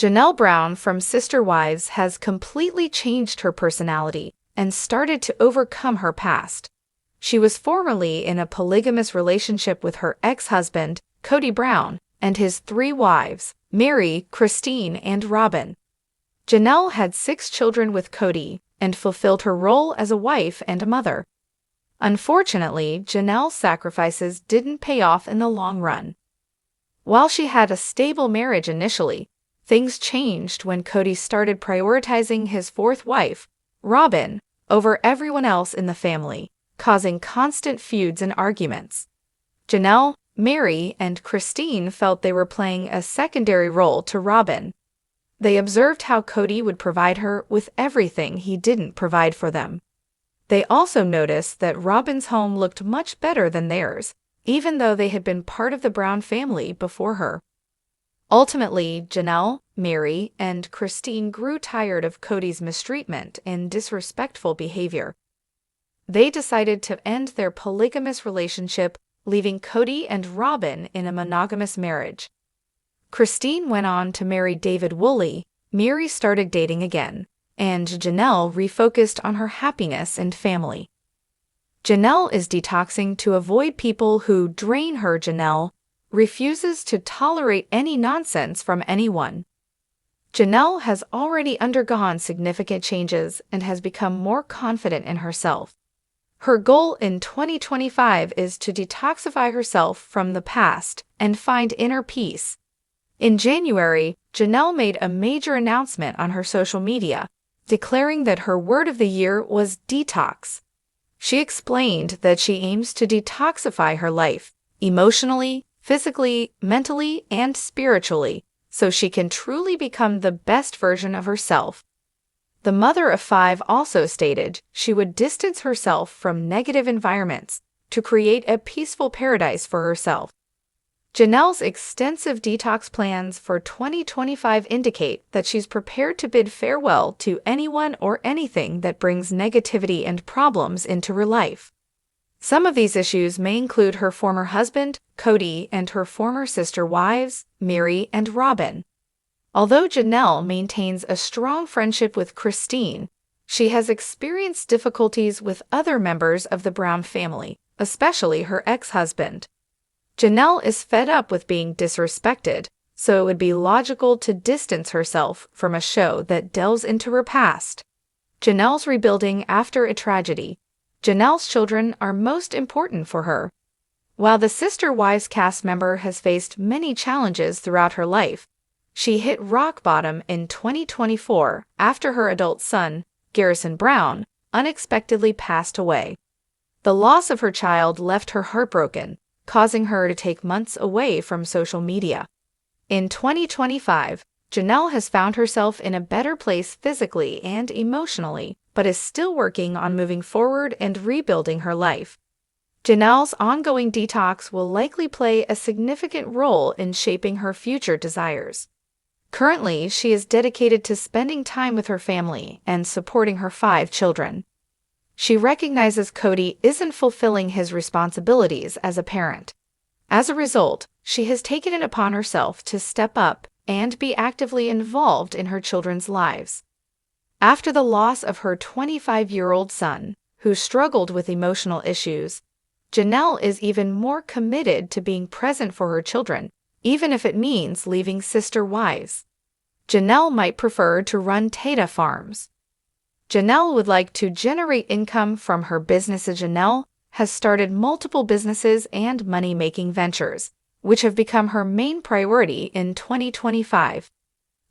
Janelle Brown from Sister Wives has completely changed her personality and started to overcome her past. She was formerly in a polygamous relationship with her ex-husband, Cody Brown, and his 3 wives, Mary, Christine, and Robin. Janelle had 6 children with Cody and fulfilled her role as a wife and a mother. Unfortunately, Janelle's sacrifices didn't pay off in the long run. While she had a stable marriage initially, things changed when Cody started prioritizing his 4th wife, Robin, over everyone else in the family, causing constant feuds and arguments. Janelle, Mary, and Christine felt they were playing a secondary role to Robin. They observed how Cody would provide her with everything he didn't provide for them. They also noticed that Robin's home looked much better than theirs, even though they had been part of the Brown family before her. Ultimately, Janelle, Mary, and Christine grew tired of Cody's mistreatment and disrespectful behavior. They decided to end their polygamous relationship, leaving Cody and Robin in a monogamous marriage. Christine went on to marry David Woolley, Mary started dating again, and Janelle refocused on her happiness and family. Janelle is detoxing to avoid people who drain her. Janelle refuses to tolerate any nonsense from anyone. Janelle has already undergone significant changes and has become more confident in herself. Her goal in 2025 is to detoxify herself from the past and find inner peace. In January, Janelle made a major announcement on her social media, declaring that her word of the year was detox. She explained that she aims to detoxify her life, emotionally, physically, mentally, and spiritually, so she can truly become the best version of herself. The mother of 5 also stated she would distance herself from negative environments to create a peaceful paradise for herself. Janelle's extensive detox plans for 2025 indicate that she's prepared to bid farewell to anyone or anything that brings negativity and problems into her life. Some of these issues may include her former husband, Cody, and her former sister wives, Mary and Robin. Although Janelle maintains a strong friendship with Christine, she has experienced difficulties with other members of the Brown family, especially her ex-husband. Janelle is fed up with being disrespected, so it would be logical to distance herself from a show that delves into her past. Janelle's rebuilding after a tragedy. Janelle's children are most important for her. While the Sister Wives cast member has faced many challenges throughout her life, she hit rock bottom in 2024 after her adult son, Garrison Brown, unexpectedly passed away. The loss of her child left her heartbroken, causing her to take months away from social media. In 2025, Janelle has found herself in a better place physically and emotionally, but is still working on moving forward and rebuilding her life. Janelle's ongoing detox will likely play a significant role in shaping her future desires. Currently, she is dedicated to spending time with her family and supporting her 5 children. She recognizes Cody isn't fulfilling his responsibilities as a parent. As a result, she has taken it upon herself to step up and be actively involved in her children's lives. After the loss of her 25-year-old son, who struggled with emotional issues, Janelle is even more committed to being present for her children, even if it means leaving Sister Wives. Janelle might prefer to run Tata farms. Janelle would like to generate income from her business. Janelle has started multiple businesses and money-making ventures, which have become her main priority in 2025.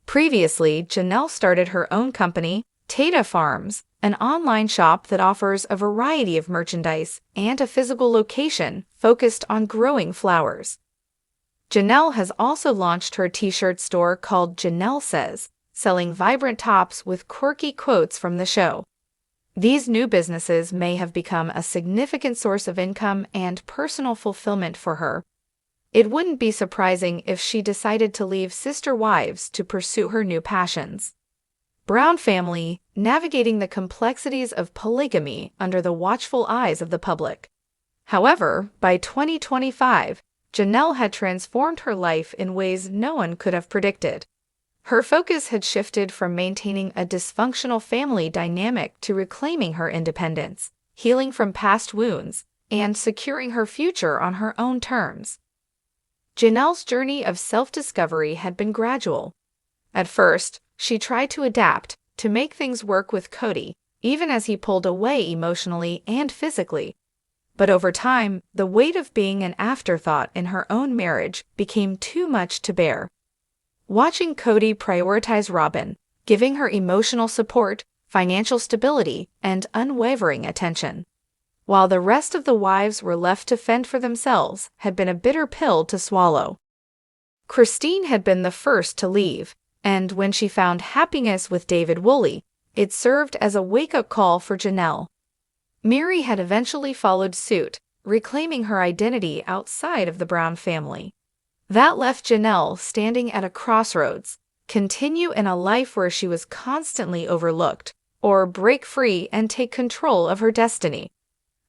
Previously, Janelle started her own company, Tata Farms, an online shop that offers a variety of merchandise and a physical location focused on growing flowers. Janelle has also launched her t-shirt store called Janelle Says, selling vibrant tops with quirky quotes from the show. These new businesses may have become a significant source of income and personal fulfillment for her. It wouldn't be surprising if she decided to leave Sister Wives to pursue her new passions. Brown family, navigating the complexities of polygamy under the watchful eyes of the public. However, by 2025, Janelle had transformed her life in ways no one could have predicted. Her focus had shifted from maintaining a dysfunctional family dynamic to reclaiming her independence, healing from past wounds, and securing her future on her own terms. Janelle's journey of self-discovery had been gradual. At first, she tried to adapt, to make things work with Cody, even as he pulled away emotionally and physically. But over time, the weight of being an afterthought in her own marriage became too much to bear. Watching Cody prioritize Robin, giving her emotional support, financial stability, and unwavering attention, while the rest of the wives were left to fend for themselves, had been a bitter pill to swallow. Christine had been the first to leave, and when she found happiness with David Woolley, it served as a wake-up call for Janelle. Mary had eventually followed suit, reclaiming her identity outside of the Brown family. That left Janelle standing at a crossroads: continue in a life where she was constantly overlooked, or break free and take control of her destiny.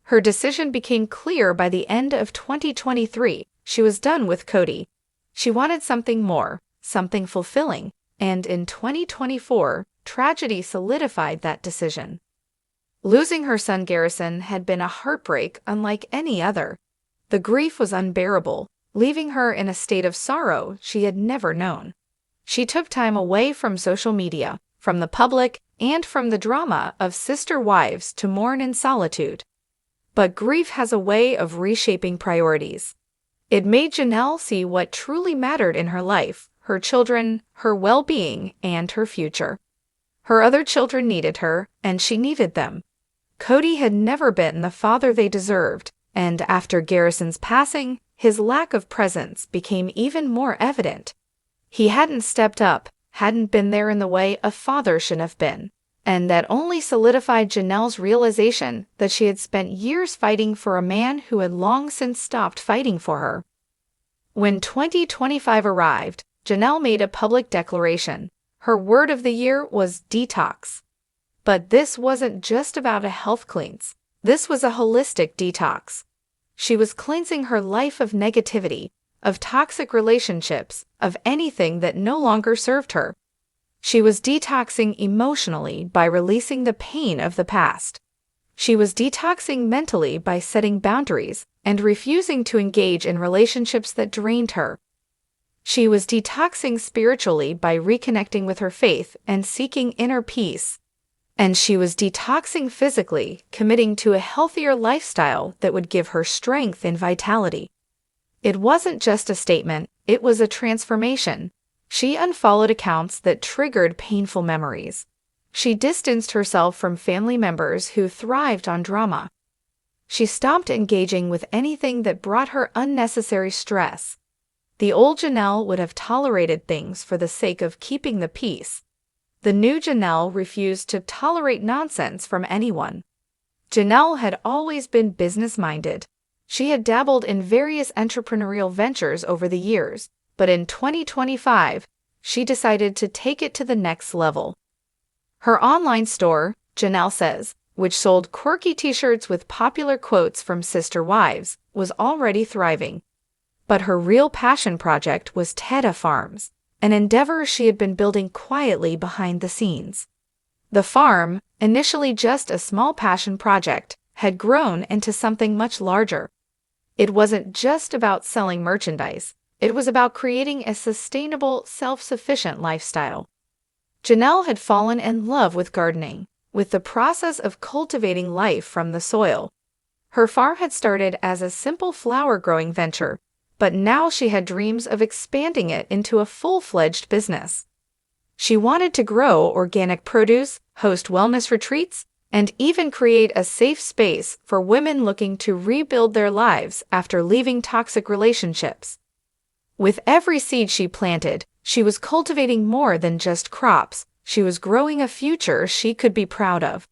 Her decision became clear by the end of 2023. She was done with Cody. She wanted something more, something fulfilling, and in 2024, tragedy solidified that decision. Losing her son Garrison had been a heartbreak unlike any other. The grief was unbearable, leaving her in a state of sorrow she had never known. She took time away from social media, from the public, and from the drama of sister wives to mourn in solitude. But grief has a way of reshaping priorities. It made Janelle see what truly mattered in her life: her children, her well-being, and her future. Her other children needed her, and she needed them. Cody had never been the father they deserved, and after Garrison's passing, his lack of presence became even more evident. He hadn't stepped up, hadn't been there in the way a father should have been, and that only solidified Janelle's realization that she had spent years fighting for a man who had long since stopped fighting for her. When 2025 arrived, Janelle made a public declaration. Her word of the year was detox. But this wasn't just about a health cleanse. This was a holistic detox. She was cleansing her life of negativity, of toxic relationships, of anything that no longer served her. She was detoxing emotionally by releasing the pain of the past. She was detoxing mentally by setting boundaries and refusing to engage in relationships that drained her. She was detoxing spiritually by reconnecting with her faith and seeking inner peace. And she was detoxing physically, committing to a healthier lifestyle that would give her strength and vitality. It wasn't just a statement, it was a transformation. She unfollowed accounts that triggered painful memories. She distanced herself from family members who thrived on drama. She stopped engaging with anything that brought her unnecessary stress. The old Janelle would have tolerated things for the sake of keeping the peace. The new Janelle refused to tolerate nonsense from anyone. Janelle had always been business-minded. She had dabbled in various entrepreneurial ventures over the years, but in 2025, she decided to take it to the next level. Her online store, Janelle Says, which sold quirky t-shirts with popular quotes from sister wives, was already thriving. But her real passion project was Tedda Farms, an endeavor she had been building quietly behind the scenes. The farm, initially just a small passion project, had grown into something much larger. It wasn't just about selling merchandise. It was about creating a sustainable, self-sufficient lifestyle. Janelle had fallen in love with gardening, with the process of cultivating life from the soil. Her farm had started as a simple flower-growing venture, but now she had dreams of expanding it into a full-fledged business. She wanted to grow organic produce, host wellness retreats, and even create a safe space for women looking to rebuild their lives after leaving toxic relationships. With every seed she planted, she was cultivating more than just crops. She was growing a future she could be proud of.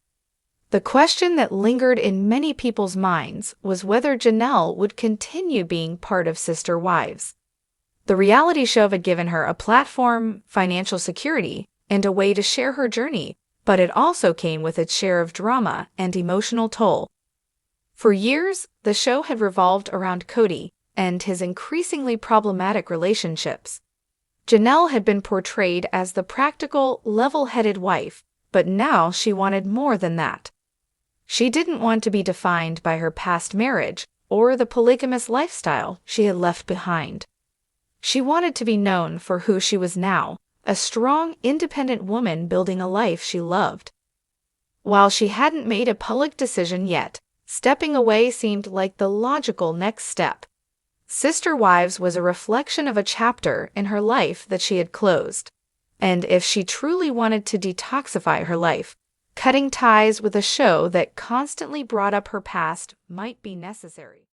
The question that lingered in many people's minds was whether Janelle would continue being part of Sister Wives. The reality show had given her a platform, financial security, and a way to share her journey, but it also came with its share of drama and emotional toll. For years, the show had revolved around Cody and his increasingly problematic relationships. Janelle had been portrayed as the practical, level-headed wife, but now she wanted more than that. She didn't want to be defined by her past marriage or the polygamous lifestyle she had left behind. She wanted to be known for who she was now, a strong, independent woman building a life she loved. While she hadn't made a public decision yet, stepping away seemed like the logical next step. Sister Wives was a reflection of a chapter in her life that she had closed. And if she truly wanted to detoxify her life, cutting ties with a show that constantly brought up her past might be necessary.